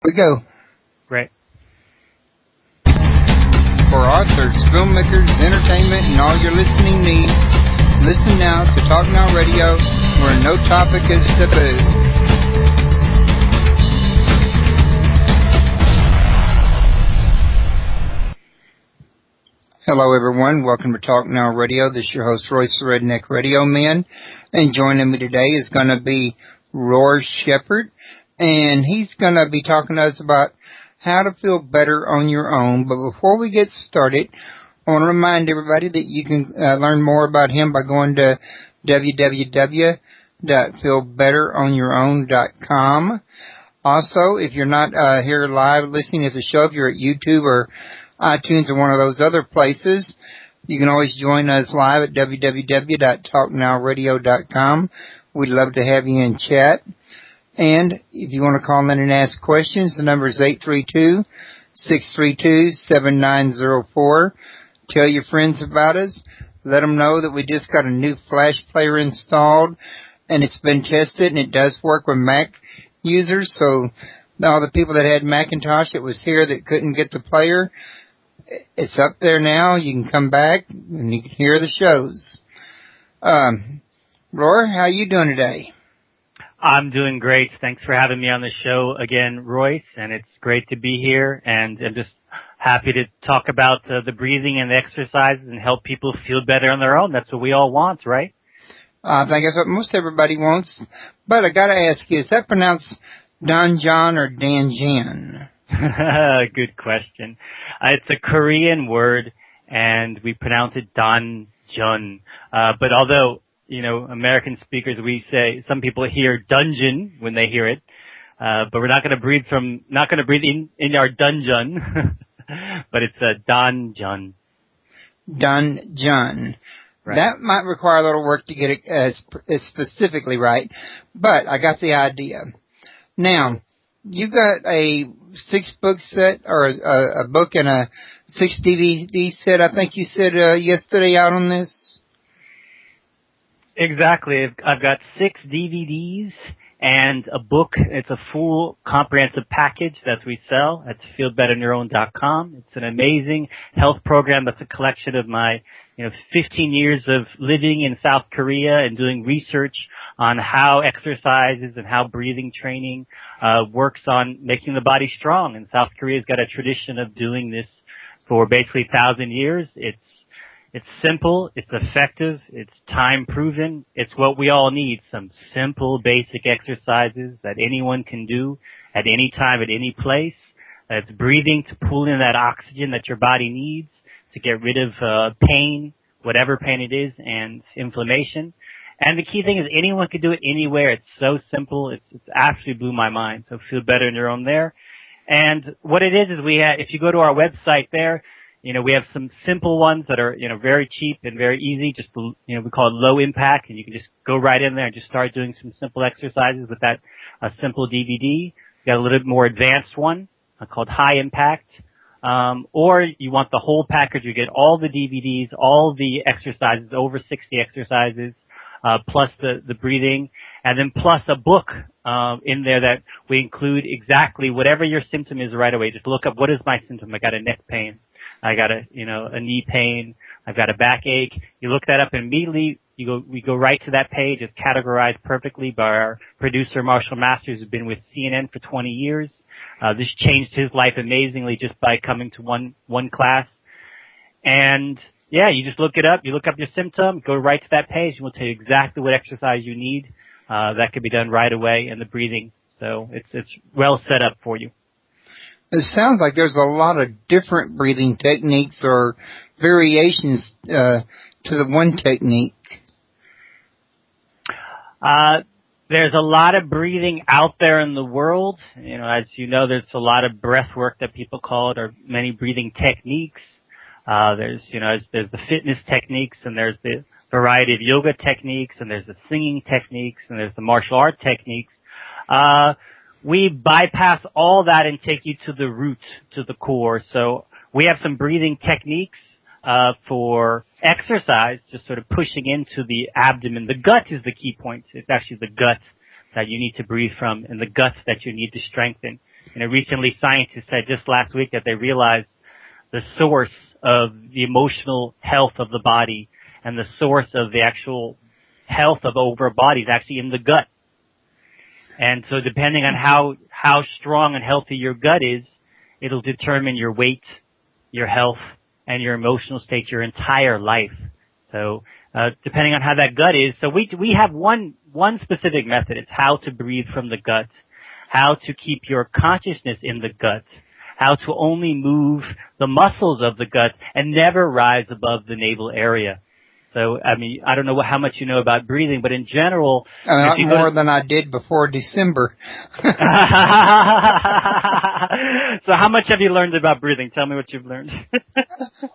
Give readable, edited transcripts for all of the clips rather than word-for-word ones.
we go. Great. For authors, filmmakers, entertainment, and all your listening needs, listen now to Talk Now Radio, where no topic is taboo. Hello, everyone. Welcome to Talk Now Radio. This is your host, Royce the Redneck Radio Man. And joining me today is going to be Roar Shepherd. And he's going to be talking to us about how to feel better on your own. But before we get started, I want to remind everybody that you can learn more about him by going to www.feelbetteronYourOwn.com. Also, if you're not here live listening to the show, if you're at YouTube or iTunes or one of those other places, you can always join us live at www.talknowradio.com. We'd love to have you in chat. And if you want to call in and ask questions, the number is 832-632-7904. Tell your friends about us. Let them know that we just got a new Flash player installed, and it's been tested, and it does work with Mac users. So all the people that had Macintosh that was here that couldn't get the player, it's up there now. You can come back and you can hear the shows. Roar, how are you doing today? I'm doing great. Thanks for having me on the show again, Royce, and it's great to be here, and I'm just happy to talk about the breathing and the exercises and help people feel better on their own. That's what we all want, right? I think that's what most everybody wants. But I got to ask you, is that pronounced Danjeon or Danjeon? Good question. It's a Korean word, and we pronounce it Danjeon. But although, you know, American speakers, we say, some people hear dungeon when they hear it, but we're not going to breathe in our dungeon, but it's a Danjeon. Danjeon. Right. That might require a little work to get it as specifically right, but I got the idea. Now, you got a 6-book set, or a book and a 6 DVD set, I think you said yesterday, out on this? Exactly. I've got 6 DVDs and a book. It's a full comprehensive package that we sell at feelbetteronYourOwn.com. It's an amazing health program that's a collection of my 15 years of living in South Korea and doing research on how exercises and how breathing training works on making the body strong. And South Korea's got a tradition of doing this for basically 1,000 years. It's simple, it's effective, it's time proven. It's what we all need, some simple basic exercises that anyone can do at any time, at any place. It's breathing to pull in that oxygen that your body needs to get rid of pain, whatever pain it is, and inflammation. And the key thing is anyone can do it anywhere. It's so simple. It's absolutely blew my mind. So feel better on your own there. And what it is if you go to our website there, we have some simple ones that are, very cheap and very easy. Just, we call it low impact, and you can just go right in there and just start doing some simple exercises with that simple DVD. You got a little bit more advanced one called high impact. Or you want the whole package. You get all the DVDs, all the exercises, over 60 exercises, plus the breathing, and then plus a book in there that we include exactly whatever your symptom is right away. Just look up, what is my symptom? I got a neck pain. I got a knee pain. I've got a backache. You look that up and immediately we go right to that page. It's categorized perfectly by our producer, Marshall Masters, who's been with CNN for 20 years. This changed his life amazingly just by coming to one class. And yeah, you just look it up. You look up your symptom, go right to that page, and we'll tell you exactly what exercise you need. That can be done right away, and the breathing. So it's well set up for you. It sounds like there's a lot of different breathing techniques or variations to the one technique. There's a lot of breathing out there in the world. As you know, there's a lot of breath work that people call it, or many breathing techniques. There's the fitness techniques, and there's the variety of yoga techniques, and there's the singing techniques, and there's the martial art techniques. We bypass all that and take you to the root, to the core. So we have some breathing techniques for exercise, just sort of pushing into the abdomen. The gut is the key point. It's actually the gut that you need to breathe from, and the gut that you need to strengthen. Recently scientists said just last week that they realized the source of the emotional health of the body and the source of the actual health of our body is actually in the gut. And so depending on how strong and healthy your gut is, it'll determine your weight, your health, and your emotional state, your entire life. So, depending on how that gut is, so we have one specific method. It's how to breathe from the gut, how to keep your consciousness in the gut, how to only move the muscles of the gut and never rise above the navel area. So, I mean, I don't know how much you know about breathing, but in general... Not more than I did before December. So how much have you learned about breathing? Tell me what you've learned.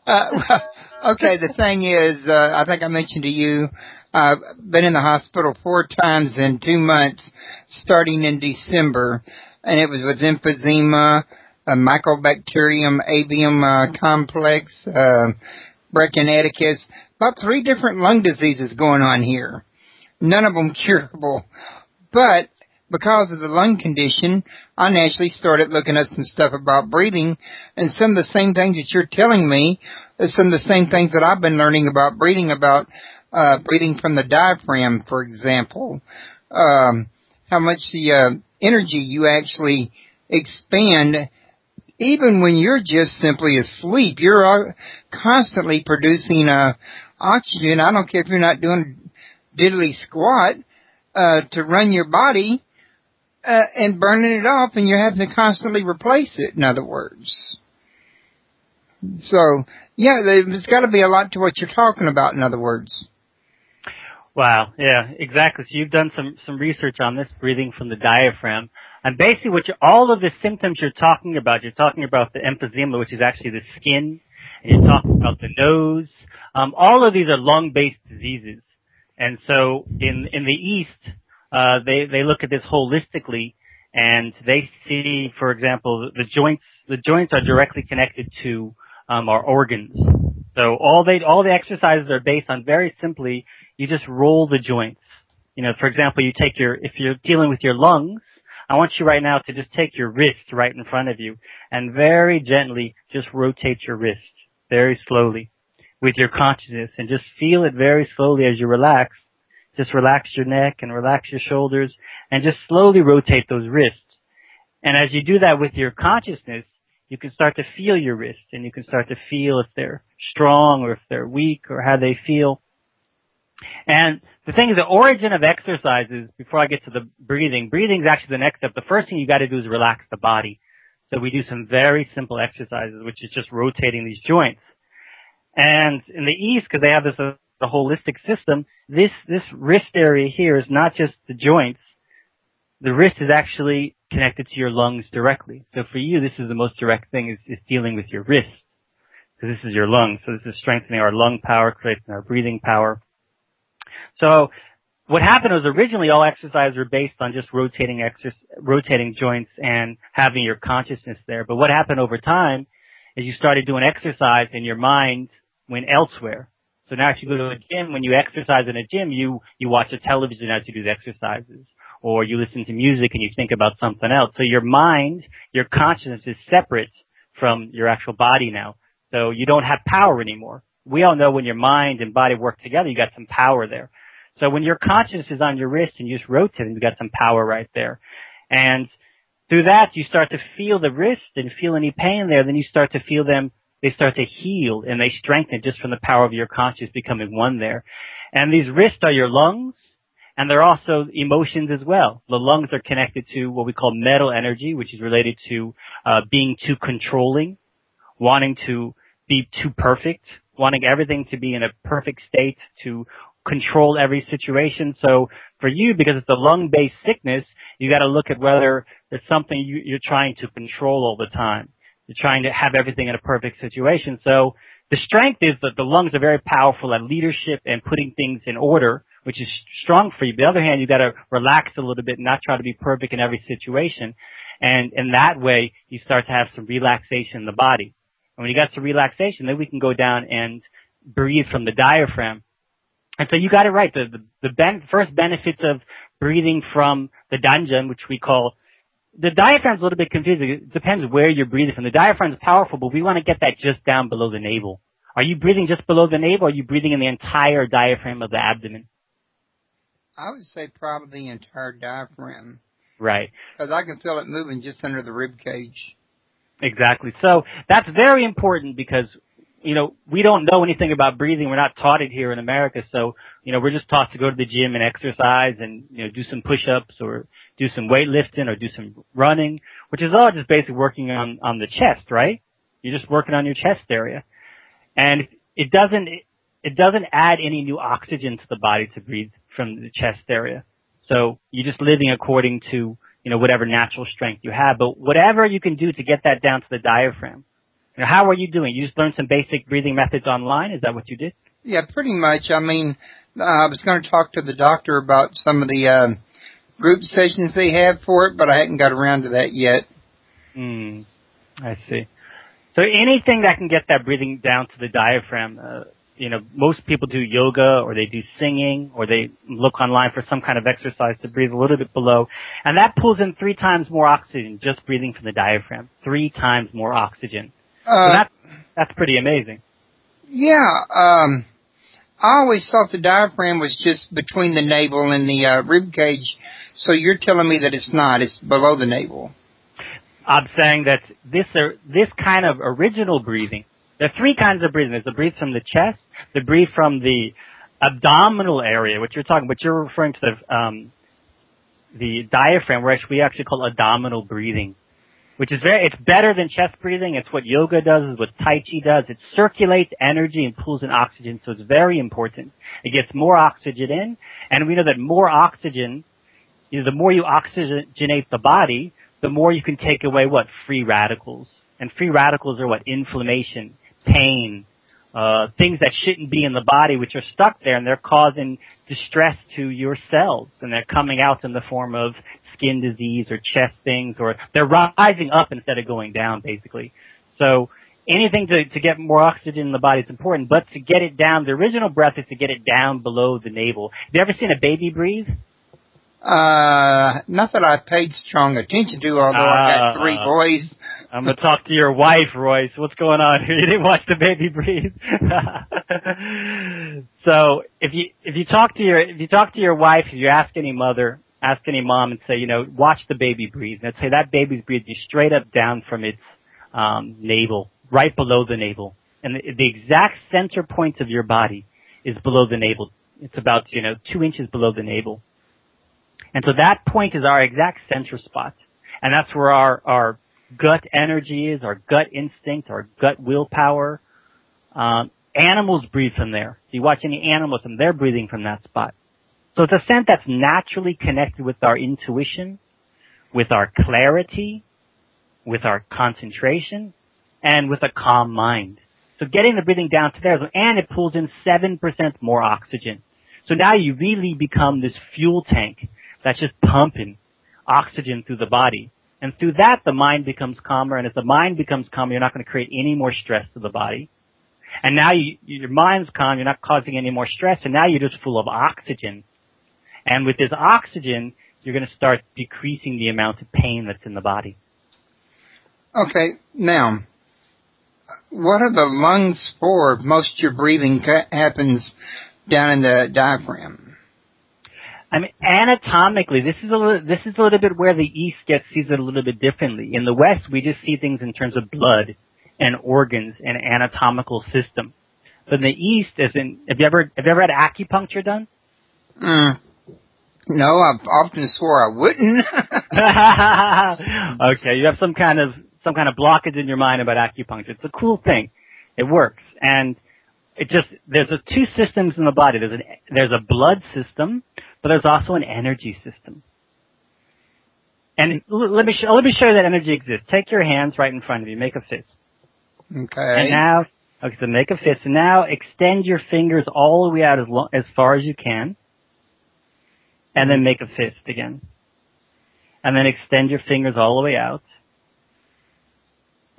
Okay, the thing is, I think I mentioned to you, I've been in the hospital 4 times in 2 months, starting in December, and it was with emphysema, Mycobacterium avium complex, Brachyneticus, about 3 different lung diseases going on here. None of them curable. But because of the lung condition, I naturally started looking at some stuff about breathing, and some of the same things that you're telling me is some of the same things that I've been learning about breathing from the diaphragm, for example. How much the energy you actually expand. Even when you're just simply asleep, you're constantly producing oxygen. I don't care if you're not doing diddly squat to run your body and burning it off, and you're having to constantly replace it, in other words. So, yeah, there's got to be a lot to what you're talking about, in other words. Wow, yeah, exactly. So you've done some research on this, breathing from the diaphragm. And basically all of the symptoms you're talking about the emphysema, which is actually the skin, and you're talking about the nose. All of these are lung-based diseases. And so in the East, they look at this holistically, and they see, for example, the joints are directly connected to our organs. So all the exercises are based on, very simply, you just roll the joints. For example, if you're dealing with your lungs, I want you right now to just take your wrist right in front of you and very gently just rotate your wrist very slowly with your consciousness, and just feel it very slowly as you relax. Just relax your neck and relax your shoulders and just slowly rotate those wrists. And as you do that with your consciousness, you can start to feel your wrists, and you can start to feel if they're strong or if they're weak or how they feel. And the thing is, the origin of exercises, before I get to the breathing is actually the next step. The first thing you got to do is relax the body. So we do some very simple exercises, which is just rotating these joints. And in the East, because they have this the holistic system, this wrist area here is not just the joints. The wrist is actually connected to your lungs directly. So for you, this is the most direct thing, is dealing with your wrist, because this is your lungs. So this is strengthening our lung power, creating our breathing power. So what happened was, originally all exercises were based on just rotating joints and having your consciousness there. But what happened over time is you started doing exercise and your mind went elsewhere. So now if you go to a gym, when you exercise in a gym, you watch a television as you do the exercises, or you listen to music and you think about something else. So your mind, your consciousness is separate from your actual body now. So you don't have power anymore. We all know when your mind and body work together, you got some power there. So when your consciousness is on your wrist and you just rotate, you got some power right there. And through that, you start to feel the wrist and feel any pain there. Then you start to feel them. They start to heal and they strengthen just from the power of your consciousness becoming one there. And these wrists are your lungs, and they're also emotions as well. The lungs are connected to what we call metal energy, which is related to being too controlling, wanting to be too perfect, wanting everything to be in a perfect state, to control every situation. So for you, because it's a lung-based sickness, you got to look at whether there's something you're trying to control all the time. You're trying to have everything in a perfect situation. So the strength is that the lungs are very powerful at leadership and putting things in order, which is strong for you. On the other hand, you got to relax a little bit and not try to be perfect in every situation. And in that way, you start to have some relaxation in the body. And when you got some relaxation, then we can go down and breathe from the diaphragm. And so you got it right. The first benefits of breathing from the Danjeon, which we call the diaphragm's a little bit confusing. It depends where you're breathing from. The diaphragm's powerful, but we want to get that just down below the navel. Are you breathing just below the navel, or are you breathing in the entire diaphragm of the abdomen? I would say probably the entire diaphragm. Right. Because I can feel it moving just under the rib cage. Exactly. So that's very important because, we don't know anything about breathing. We're not taught it here in America. So, we're just taught to go to the gym and exercise and, do some push-ups or do some weightlifting or do some running, which is all just basically working on the chest, right? You're just working on your chest area. And it doesn't add any new oxygen to the body to breathe from the chest area. So you're just living according to, whatever natural strength you have. But whatever you can do to get that down to the diaphragm. How are you doing? You just learned some basic breathing methods online? Is that what you did? Yeah, pretty much. I mean, I was going to talk to the doctor about some of the group sessions they have for it, but I hadn't got around to that yet. I see. So anything that can get that breathing down to the diaphragm, most people do yoga or they do singing or they look online for some kind of exercise to breathe a little bit below. And that pulls in 3 times more oxygen just breathing from the diaphragm. 3 times more oxygen. So that's pretty amazing. Yeah. I always thought the diaphragm was just between the navel and the rib cage. So you're telling me that it's not. It's below the navel. I'm saying that this kind of original breathing, there are 3 kinds of breathing. There's the breathe from the chest, the breathe from the abdominal area, which you're talking, but you're referring to the diaphragm, which we actually call abdominal breathing, which is it's better than chest breathing. It's what yoga does, it's what Tai Chi does. It circulates energy and pulls in oxygen, so it's very important. It gets more oxygen in, and we know that more oxygen, the more you oxygenate the body, the more you can take away free radicals. And free radicals are inflammation, pain, things that shouldn't be in the body, which are stuck there, and they're causing distress to your cells, and they're coming out in the form of skin disease or chest things, or they're rising up instead of going down, basically. So anything to get more oxygen in the body is important, but to get it down, the original breath is to get it down below the navel. Have you ever seen a baby breathe? Not that I paid strong attention to, although I got 3 boys. I'm gonna talk to your wife, Royce. What's going on here? You didn't watch the baby breathe. So if you talk to your wife, if you ask any mother, ask any mom, and say, watch the baby breathe. And say that baby's breathing straight up down from its navel, right below the navel, and the exact center point of your body is below the navel. It's about 2 inches below the navel. And so that point is our exact center spot. And that's where our gut energy is, our gut instinct, our gut willpower. Animals breathe from there. If you watch any animals, and they're breathing from that spot. So it's a scent that's naturally connected with our intuition, with our clarity, with our concentration, and with a calm mind. So getting the breathing down to there, and it pulls in 7% more oxygen. So now you really become this fuel tank that's just pumping oxygen through the body. And through that, the mind becomes calmer. And as the mind becomes calmer, you're not going to create any more stress to the body. And now your mind's calm, you're not causing any more stress, and now you're just full of oxygen. And with this oxygen, you're going to start decreasing the amount of pain that's in the body. Okay, now, what are the lungs for? Most of your breathing happens down in the diaphragm. I mean, anatomically, this is a little bit where the East sees it a little bit differently. In the West, we just see things in terms of blood and organs and anatomical system. But in the East, have you ever had acupuncture done? No, I've often swore I wouldn't. Okay, you have some kind of blockage in your mind about acupuncture. It's a cool thing. It works, and there's 2 systems in the body. There's a blood system, but there's also an energy system. And let me show you that energy exists. Take your hands right in front of you. Make a fist. Okay. And so make a fist. And now extend your fingers all the way out as far as you can. And then make a fist again. And then extend your fingers all the way out.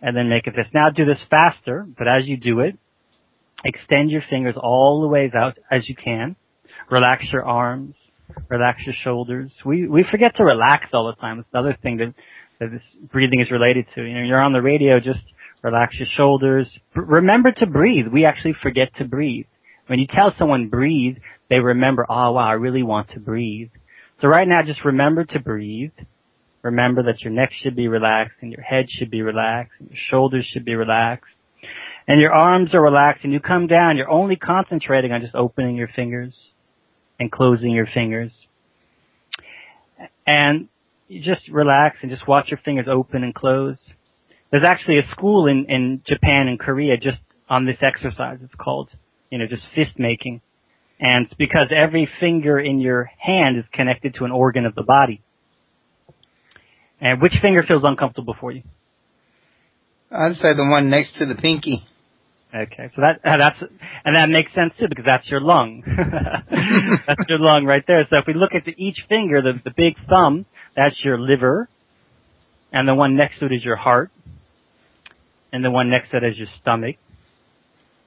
And then make a fist. Now do this faster, but as you do it, extend your fingers all the way out as you can. Relax your arms. Relax your shoulders. We forget to relax all the time. It's another thing that this breathing is related to. You're on the radio, just relax your shoulders. Remember to breathe. We actually forget to breathe. When you tell someone breathe, they remember, oh wow, I really want to breathe. So right now, just remember to breathe. Remember that your neck should be relaxed and your head should be relaxed and your shoulders should be relaxed. And your arms are relaxed and you come down. You're only concentrating on just opening your fingers and closing your fingers. And you just relax and just watch your fingers open and close. There's actually a school in Japan and Korea just on this exercise. It's called, just fist making. And it's because every finger in your hand is connected to an organ of the body. And which finger feels uncomfortable for you? I'd say the one next to the pinky. Okay, so that makes sense too because that's your lung. That's your lung right there. So if we look at each finger, the big thumb, that's your liver, and the one next to it is your heart, and the one next to it is your stomach,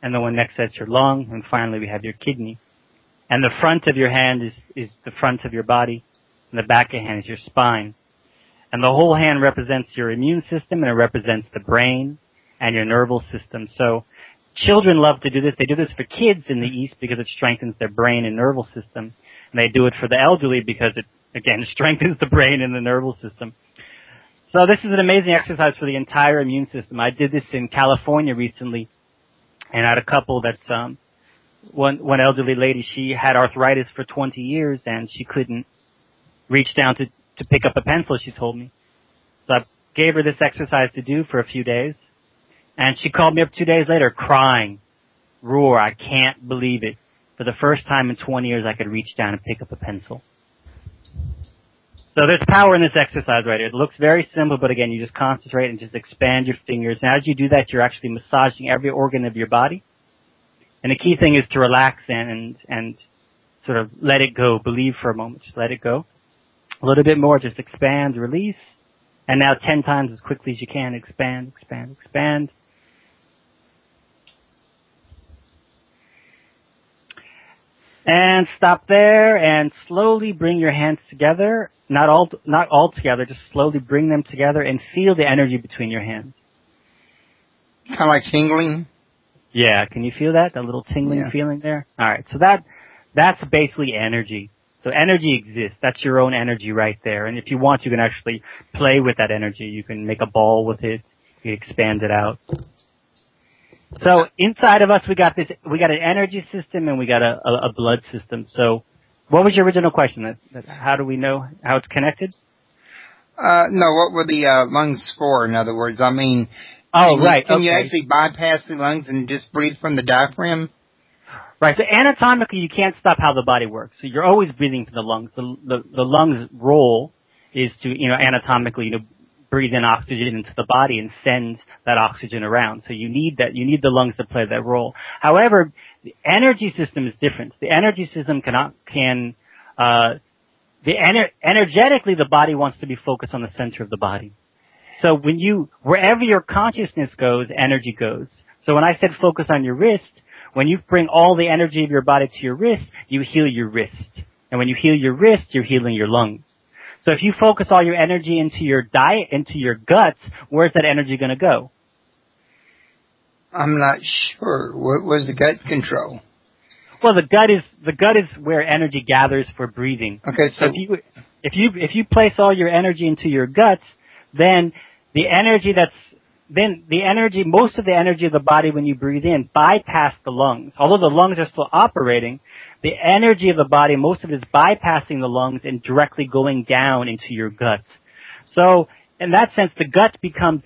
and the one next to it is your lung, and finally we have your kidney. And the front of your hand is the front of your body, and the back of your hand is your spine. And the whole hand represents your immune system, and it represents the brain and your nervous system. So children love to do this. They do this for kids in the East because it strengthens their brain and nervous system. And they do it for the elderly because it, again, strengthens the brain and the nervous system. So this is an amazing exercise for the entire immune system. I did this in California recently, and I had a couple that's one elderly lady, she had arthritis for 20 years, and she couldn't reach down to pick up a pencil, she told me. So I gave her this exercise to do for a few days. And she called me up 2 days later crying, roar, I can't believe it. For the first time in 20 years, I could reach down and pick up a pencil. So there's power in this exercise right here. It looks very simple, but again, you just concentrate and just expand your fingers. And as you do that, you're actually massaging every organ of your body. And the key thing is to relax and sort of let it go. Believe for a moment. Just let it go. A little bit more, just expand, release. And now 10 times as quickly as you can. Expand, expand, expand. And stop there and slowly bring your hands together. Not all together, just slowly bring them together and feel the energy between your hands. Kind of like tingling? Yeah, can you feel that? That little tingling feeling there? Alright, so that's basically energy. So energy exists. That's your own energy right there. And if you want, you can actually play with that energy. You can make a ball with it. You can expand it out. So inside of us, we got an energy system and we got a blood system. So what was your original question? How do we know how it's connected? No, what were the lungs for, in other words? I mean, can you actually bypass the lungs and just breathe from the diaphragm? Right. So anatomically, you can't stop how the body works. So you're always breathing from the lungs. The lungs' role is to, anatomically, breathe in oxygen into the body and send that oxygen around. So you need that. You need the lungs to play that role. However, the energy system is different. The energy system energetically, the body wants to be focused on the center of the body. So wherever your consciousness goes, energy goes. So when I said focus on your wrist, when you bring all the energy of your body to your wrist, you heal your wrist. And when you heal your wrist, you're healing your lungs. So if you focus all your energy into your diet, into your guts, where's that energy going to go? I'm not sure. Where's the gut control? Well, the gut is where energy gathers for breathing. Okay, so if you place all your energy into your guts, then most of the energy of the body when you breathe in bypass the lungs. Although the lungs are still operating, the energy of the body, most of it is bypassing the lungs and directly going down into your guts. So, in that sense, the gut becomes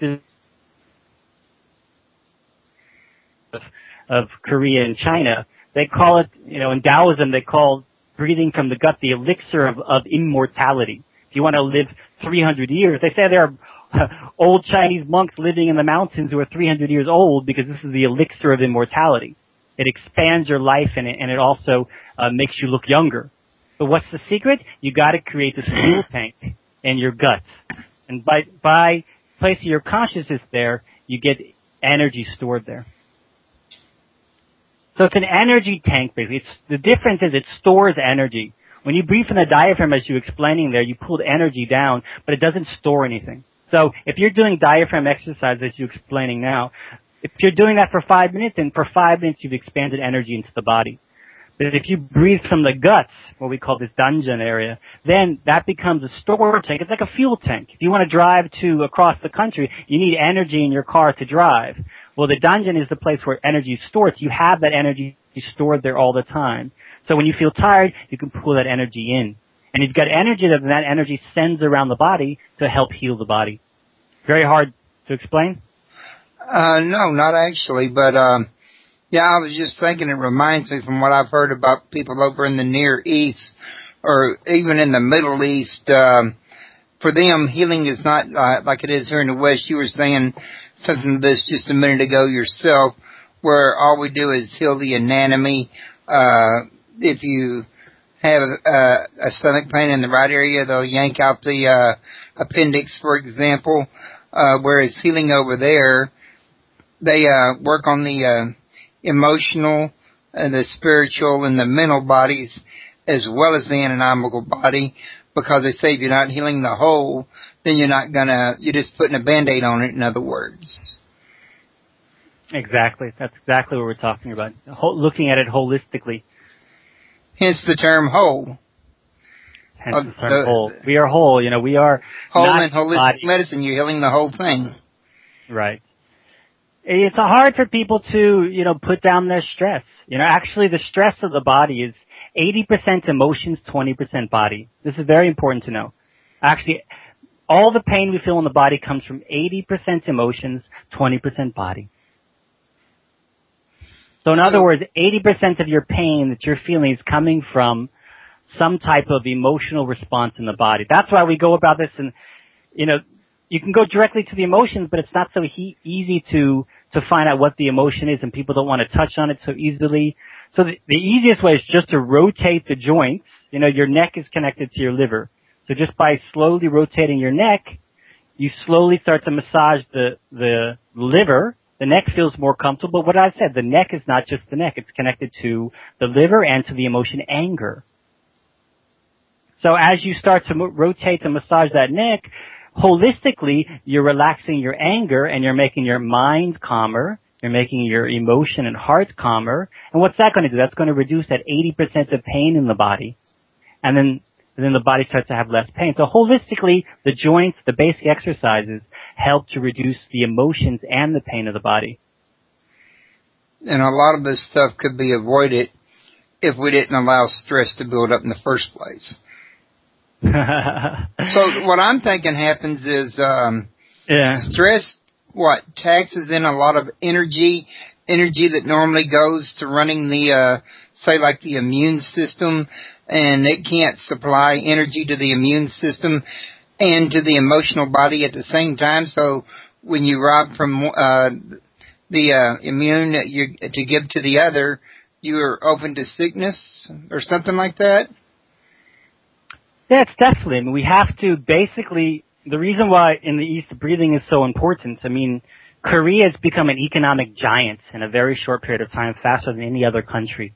of Korea and China. They call it, in Taoism, they call breathing from the gut the elixir of immortality. If you want to live 300 years, they say there are old Chinese monks living in the mountains who are 300 years old because this is the elixir of immortality. It expands your life and it also makes you look younger. But what's the secret? You got to create this fuel tank in your guts. And by placing your consciousness there, you get energy stored there. So it's an energy tank, basically. The difference is it stores energy. When you breathe from the diaphragm, as you were explaining there, you pull the energy down, but it doesn't store anything. So if you're doing diaphragm exercise, as you're explaining now, if you're doing that for 5 minutes, then for 5 minutes you've expanded energy into the body. But if you breathe from the guts, what we call this Danjeon area, then that becomes a storage tank. It's like a fuel tank. If you want to drive across the country, you need energy in your car to drive. Well, the Danjeon is the place where energy is stored. So you have that energy stored there all the time. So when you feel tired, you can pull that energy in. And you've got energy that energy sends around the body to help heal the body. Very hard to explain? No, not actually, but, yeah, I was just thinking it reminds me from what I've heard about people over in the Near East or even in the Middle East. For them, healing is not like it is here in the West. You were saying something of this just a minute ago yourself, where all we do is heal the anatomy. If you have a stomach pain in the right area, they'll yank out the appendix, for example, whereas healing over there, they work on the emotional and the spiritual and the mental bodies as well as the anatomical body, because they say if you're not healing the whole, then you're just putting a Band-Aid on it, in other words. Exactly. That's exactly what we're talking about. Looking at it holistically. Hence the term whole. Hence the term whole. We are whole, we are whole not in holistic medicine. You're healing the whole thing. Right. It's hard for people to, put down their stress. Actually the stress of the body is 80% emotions, 20% body. This is very important to know. Actually, all the pain we feel in the body comes from 80% emotions, 20% body. So in other words, 80% of your pain that you're feeling is coming from some type of emotional response in the body. That's why we go about this, and, you can go directly to the emotions, but it's not so easy to find out what the emotion is, and people don't want to touch on it so easily. So the easiest way is just to rotate the joints. Your neck is connected to your liver. So just by slowly rotating your neck, you slowly start to massage the liver. The neck feels more comfortable. What I said, the neck is not just the neck. It's connected to the liver and to the emotion anger. So as you start to rotate and massage that neck, holistically, you're relaxing your anger and you're making your mind calmer. You're making your emotion and heart calmer. And what's that going to do? That's going to reduce that 80% of pain in the body. And then the body starts to have less pain. So holistically, the joints, the basic exercises help to reduce the emotions and the pain of the body. And a lot of this stuff could be avoided if we didn't allow stress to build up in the first place. So what I'm thinking happens is stress, taxes in a lot of energy that normally goes to running the, say like the immune system, and it can't supply energy to the immune system and to the emotional body at the same time. So when you rob from the immune to give to the other, you're open to sickness or something like that? Yeah, it's definitely. I mean, we have to basically, the reason why in the East breathing is so important, Korea has become an economic giant in a very short period of time, faster than any other country.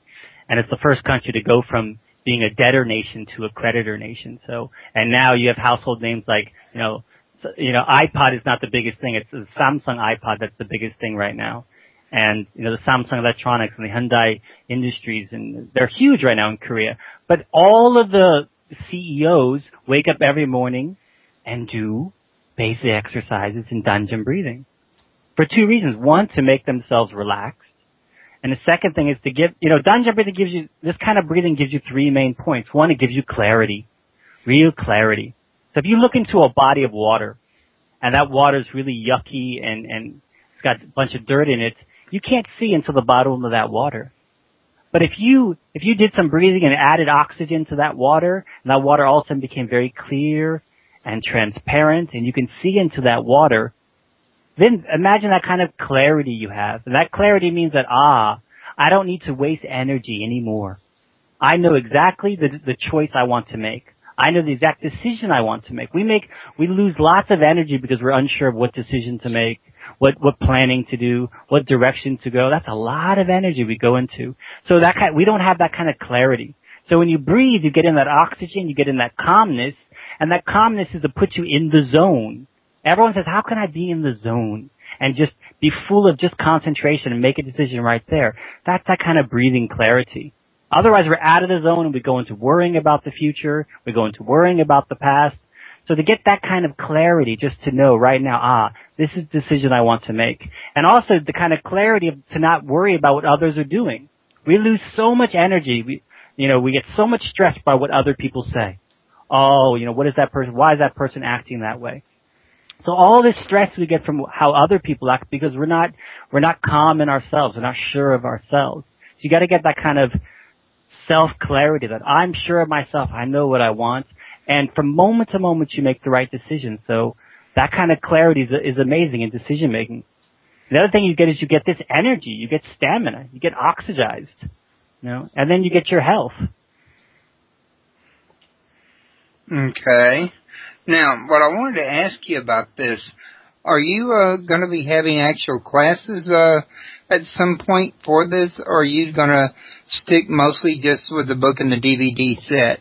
And it's the first country to go from being a debtor nation to a creditor nation. So, and now you have household names like, iPod is not the biggest thing. It's the Samsung iPod that's the biggest thing right now. And, the Samsung Electronics and the Hyundai Industries, and they're huge right now in Korea. But all of the CEOs wake up every morning and do basic exercises in Danjeon Breathing for two reasons. One, to make themselves relaxed. And the second thing is to give, Danjeon Breathing gives you, this kind of breathing gives you three main points. One, it gives you clarity, real clarity. So if you look into a body of water and that water is really yucky and it's got a bunch of dirt in it, you can't see into the bottom of that water. But if you did some breathing and added oxygen to that water, and that water all of a sudden became very clear and transparent, and you can see into that water, then imagine that kind of clarity you have. And that clarity means that, I don't need to waste energy anymore. I know exactly the choice I want to make. I know the exact decision I want to make. We lose lots of energy because we're unsure of what decision to make, what planning to do, what direction to go. That's a lot of energy we go into. So we don't have that kind of clarity. So when you breathe, you get in that oxygen, you get in that calmness, and that calmness is to put you in the zone. everyone says, how can I be in the zone and just be full of just concentration and make a decision right there? That's that kind of breathing clarity. Otherwise, we're out of the zone and we go into worrying about the future. We go into worrying about the past. So to get that kind of clarity, just to know right now, this is the decision I want to make. And also the kind of clarity to not worry about what others are doing. We lose so much energy. We get so much stress by what other people say. Oh, what is that person? Why is that person acting that way? So all this stress we get from how other people act because we're not calm in ourselves. We're not sure of ourselves. So you got to get that kind of self-clarity that I'm sure of myself. I know what I want. And from moment to moment, you make the right decision. So that kind of clarity is amazing in decision making. The other thing you get is you get this energy, you get stamina, you get oxygized, and then you get your health. Okay. Now, what I wanted to ask you about this, are you going to be having actual classes at some point for this, or are you going to stick mostly just with the book and the DVD set?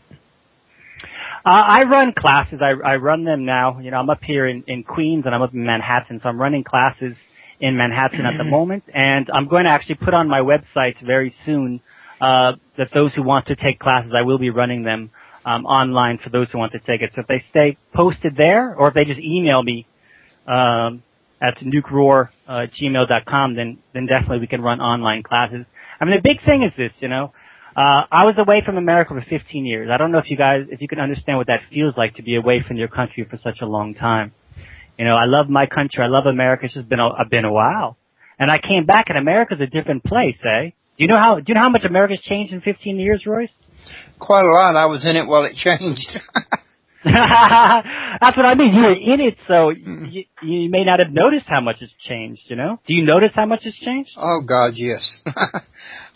I run classes. I run them now. I'm up here in Queens and I'm up in Manhattan, so I'm running classes in Manhattan at the moment. And I'm going to actually put on my website very soon that those who want to take classes, I will be running them online for those who want to take it. So if they stay posted there, or if they just email me at nukeroar@gmail.com, then definitely we can run online classes. I mean, the big thing is this, I was away from America for 15 years. I don't know if you can understand what that feels like to be away from your country for such a long time. I love my country. I love America. It's just been a while. And I came back and America's a different place, eh? Do you know how much America's changed in 15 years, Royce? Quite a lot. I was in it while it changed. That's what I mean. You were in it, so you may not have noticed how much it's changed, Do you notice how much it's changed? Oh, God, yes.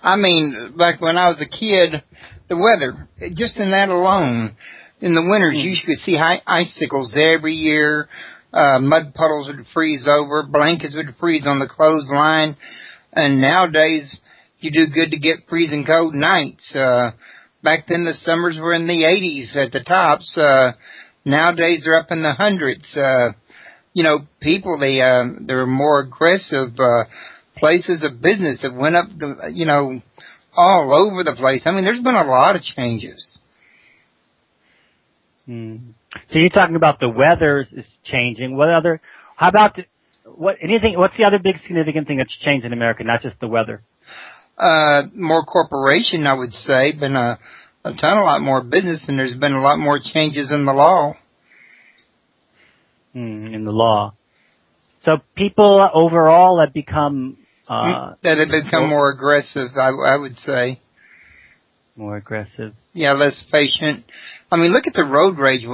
I mean, like when I was a kid, the weather, just in that alone, in the winters, you could see icicles every year. Mud puddles would freeze over. Blankets would freeze on the clothesline. And nowadays, you do good to get freezing cold nights. Back then, the summers were in the 80s at the tops. Nowadays, they're up in the hundreds. People, they're more aggressive. Places of business that went up, all over the place. I mean, there's been a lot of changes. So you're talking about the weather is changing. What's the other big significant thing that's changed in America, not just the weather? More corporation, I would say. Been a lot more business, and there's been a lot more changes in the law. In the law. So people overall have become... that have become more aggressive, I would say. More aggressive. Yeah, less patient. I mean, look at the road rage.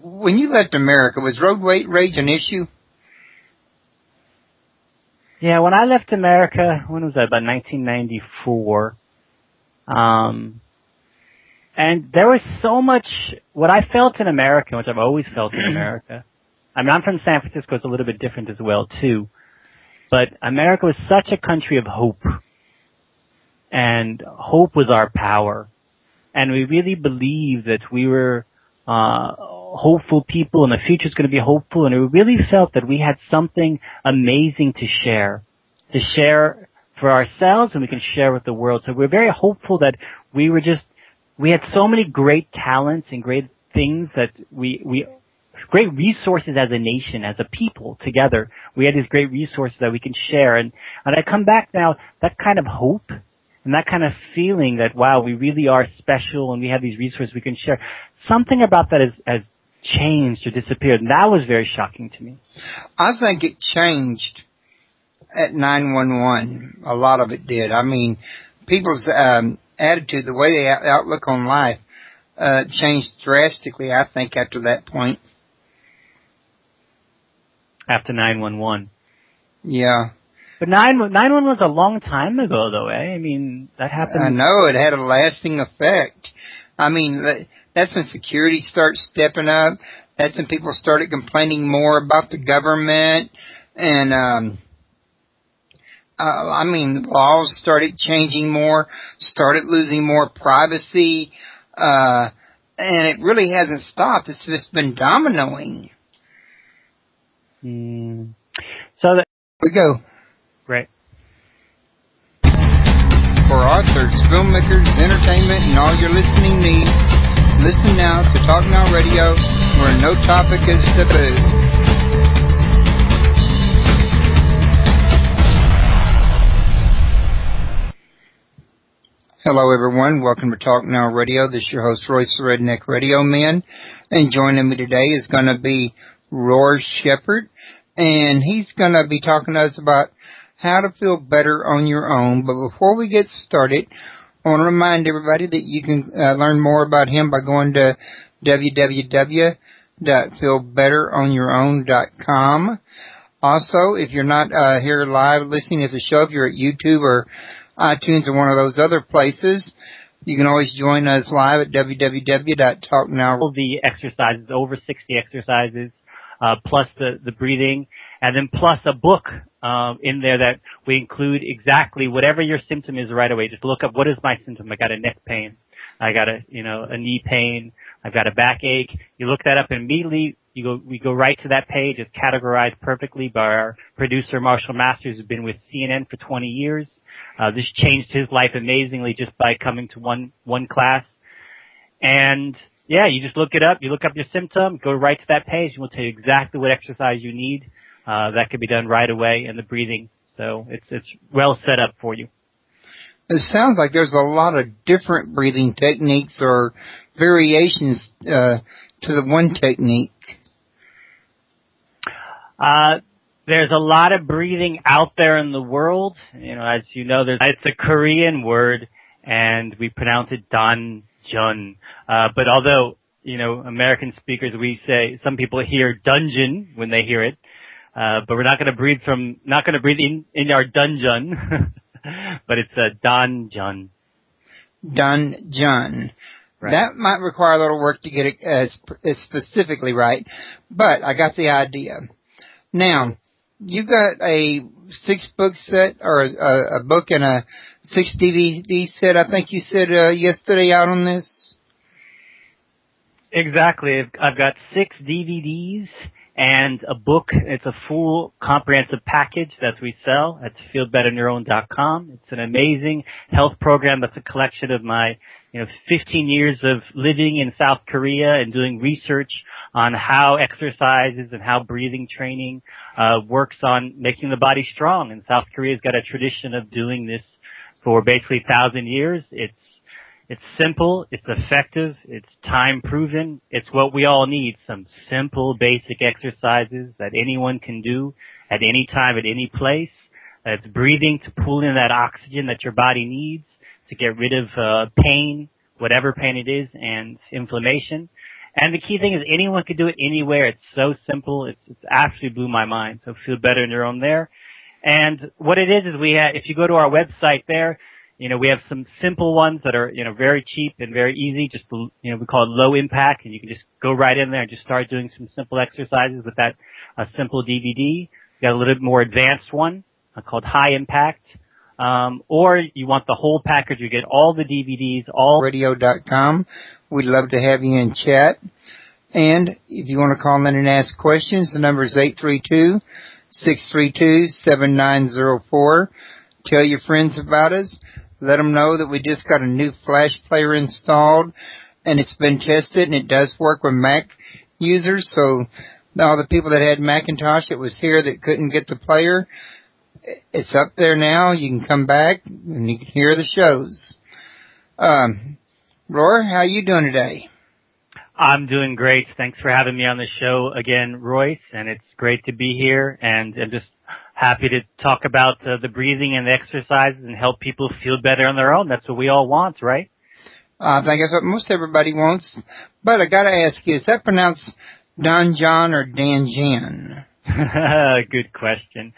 When you left America, was road rage an issue? Yeah, when I left America, when was that? About 1994. And there was so much, what I felt in America, which I've always felt in America. I mean, I'm from San Francisco, it's a little bit different as well, too. But America was such a country of hope. And hope was our power. And we really believed that we were hopeful people and the future's going to be hopeful. And we really felt that we had something amazing to share for ourselves, and we can share with the world. So we're very hopeful that we had so many great talents and great things that great resources as a nation, as a people together. We had these great resources that we can share. And I come back now, that kind of hope and that kind of feeling that, wow, we really are special and we have these resources we can share. Something about that has changed or disappeared. And that was very shocking to me. I think it changed at 911. A lot of it did. I mean, people's attitude, the way they outlook on life, changed drastically, I think, after that point. After 911. Yeah. But 911 was a long time ago, though, eh? I mean, that happened. I know, it had a lasting effect. I mean, that's when security starts stepping up. That's when people started complaining more about the government. And, I mean, laws started changing more, started losing more privacy. And it really hasn't stopped. It's just been dominoing. So that we go. Right. For authors, filmmakers, entertainment, and all your listening needs, listen now to Talk Now Radio, where no topic is taboo. Hello, everyone. Welcome to Talk Now Radio. This is your host, Royce the Redneck Radio Man. And joining me today is going to be Roar Shepherd. And he's going to be talking to us about how to feel better on your own. But before we get started, I want to remind everybody that you can learn more about him by going to www.feelbetteronYourOwn.com. Also, if you're not here live listening to the show, if you're at YouTube or iTunes or one of those other places, you can always join us live at www.talknow. All the exercises, over 60 exercises, plus the breathing, and then plus a book in there that we include exactly whatever your symptom is right away. Just look up, what is my symptom? I got a neck pain. I got a knee pain. I've got a backache. You look that up and immediately we go right to that page. It's categorized perfectly by our producer, Marshall Masters, who's been with CNN for 20 years. This changed his life amazingly just by coming to one class. And yeah, you just look it up. You look up your symptom, go right to that page, and we'll tell you exactly what exercise you need. That can be done right away, and the breathing. So it's well set up for you. It sounds like there's a lot of different breathing techniques or variations to the one technique. There's a lot of breathing out there in the world. As you know, it's a Korean word, and we pronounce it Danjeon. But although, American speakers, some people hear dungeon when they hear it. But we're not going to breathe in our dungeon. But it's a Danjeon. Danjeon. Right. That might require a little work to get it as specifically right, but I got the idea. Now, you got a 6-book set, or a book and a 6 DVD set, I think you said yesterday, out on this? Exactly. I've got 6 DVDs and a book. It's a full comprehensive package that we sell at feelbetterneuron.com. It's an amazing health program that's a collection of my 15 years of living in South Korea and doing research on how exercises and how breathing training works on making the body strong. And South Korea's got a tradition of doing this for basically 1,000 years. It's simple, it's effective, it's time proven. It's what we all need, some simple basic exercises that anyone can do at any time, at any place. It's breathing to pull in that oxygen that your body needs to get rid of pain, whatever pain it is, and inflammation. And the key thing is anyone can do it anywhere. It's so simple. It's absolutely blew my mind. So feel better in your own there. And what it is if you go to our website there, we have some simple ones that are, very cheap and very easy. Just, we call it low impact, and you can just go right in there and just start doing some simple exercises with that simple DVD. You got a little bit more advanced one called high impact. Or you want the whole package, you get all the DVDs, all radio.com. We'd love to have you in chat. And if you want to call in and ask questions, the number is 832-632-7904. Tell your friends about us. Let them know that we just got a new Flash player installed, and it's been tested, and it does work with Mac users. So all the people that had Macintosh that was here that couldn't get the player, it's up there now. You can come back and you can hear the shows. Roar, how are you doing today? I'm doing great. Thanks for having me on the show again, Royce, and it's great to be here, and I'm just happy to talk about the breathing and the exercises and help people feel better on their own. That's what we all want, right? I think that's what most everybody wants. But I got to ask you, is that pronounced Danjeon or Danjeon? Good question.